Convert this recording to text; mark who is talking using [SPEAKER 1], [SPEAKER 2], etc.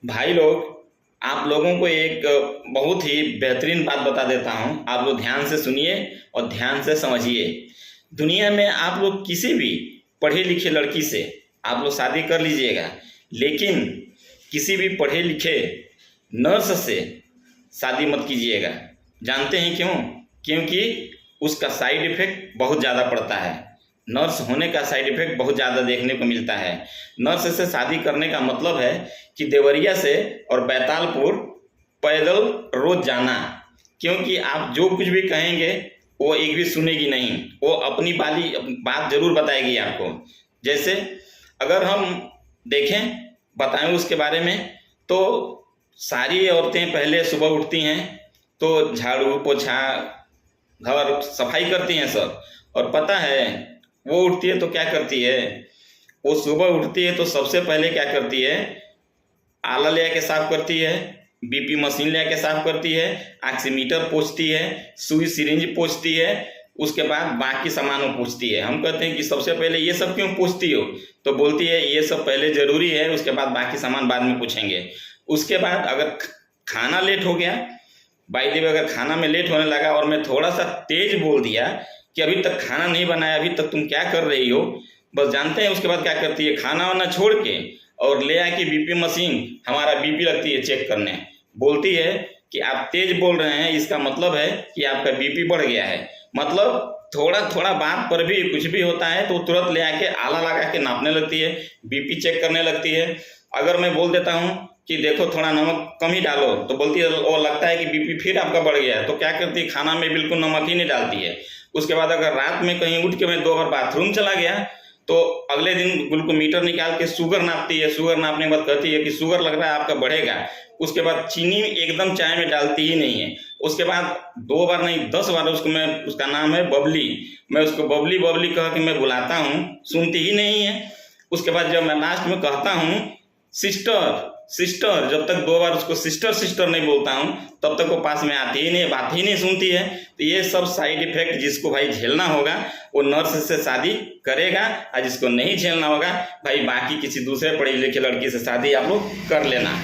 [SPEAKER 1] भाई लोग, आप लोगों को एक बहुत ही बेहतरीन बात बता देता हूँ। आप लोग ध्यान से सुनिए और ध्यान से समझिए। दुनिया में आप लोग किसी भी पढ़े लिखे लड़की से आप लोग शादी कर लीजिएगा, लेकिन किसी भी पढ़े लिखे नर्स से शादी मत कीजिएगा। जानते हैं क्यों? क्योंकि उसका साइड इफेक्ट बहुत ज़्यादा पड़ता है। नर्स होने का साइड इफेक्ट बहुत ज़्यादा देखने को मिलता है। नर्स से शादी करने का मतलब है कि देवरिया से और बैतालपुर पैदल रोज जाना, क्योंकि आप जो कुछ भी कहेंगे वो एक भी सुनेगी नहीं। वो अपनी वाली बात जरूर बताएगी आपको। जैसे अगर हम देखें, बताएं उसके बारे में, तो सारी औरतें पहले सुबह उठती हैं तो झाड़ू पोछा घर सफाई करती हैं सब। और पता है वो उठती है तो क्या करती है? वो सुबह उठती है तो सबसे पहले क्या करती है? आला ले आके साफ करती है, बीपी मशीन ले आके साफ करती है, ऑक्सीमीटर पोंछती है, सुई सिरिंज पोंछती है, उसके बाद बाकी सामानों पूछती है। हम कहते हैं कि सबसे पहले ये सब क्यों पूछती हो? तो बोलती है ये सब पहले जरूरी है, उसके बाद बाकी सामान बाद में पूछेंगे। उसके बाद अगर खाना लेट हो गया, बाई द वे अगर खाना में लेट होने लगा और मैं थोड़ा सा तेज बोल दिया कि अभी तक खाना नहीं बनाया, अभी तक तुम क्या कर रही हो, बस जानते हैं उसके बाद क्या करती है? खाना वाना छोड़ के और ले आके बीपी मशीन, हमारा बीपी लगती है चेक करने। बोलती है कि आप तेज बोल रहे हैं, इसका मतलब है कि आपका बीपी बढ़ गया है। मतलब थोड़ा थोड़ा बात पर भी कुछ भी होता है तो तुरंत ले आके आला लगा के नापने लगती है, बीपी चेक करने लगती है। अगर मैं बोल देता हूँ कि देखो थोड़ा नमक कम ही डालो, तो बोलती है वो लगता है कि बीपी फिर आपका बढ़ गया है, तो क्या करती है? खाना में बिल्कुल नमक ही नहीं डालती है। उसके बाद अगर रात में कहीं उठ के मैं 2 बार बाथरूम चला गया तो अगले दिन ग्लूकोमीटर निकाल के शुगर नापती है। शुगर नापने के बाद कहती है कि शुगर लग रहा है आपका बढ़ेगा। उसके बाद चीनी एकदम चाय में डालती ही नहीं है। उसके बाद 2 बार नहीं 10 बार उसका नाम है बबली, मैं उसको बबली बबली कह के मैं बुलाता हूँ, सुनती ही नहीं है। उसके बाद जब मैं लास्ट में कहता हूँ सिस्टर सिस्टर, जब तक 2 बार उसको सिस्टर सिस्टर नहीं बोलता हूँ तब तक वो पास में आती ही नहीं, बात ही नहीं सुनती है। तो ये सब साइड इफेक्ट जिसको भाई झेलना होगा वो नर्स से शादी करेगा, और जिसको नहीं झेलना होगा भाई बाकी किसी दूसरे पढ़े लिखे लड़की से शादी आप लोग कर लेना।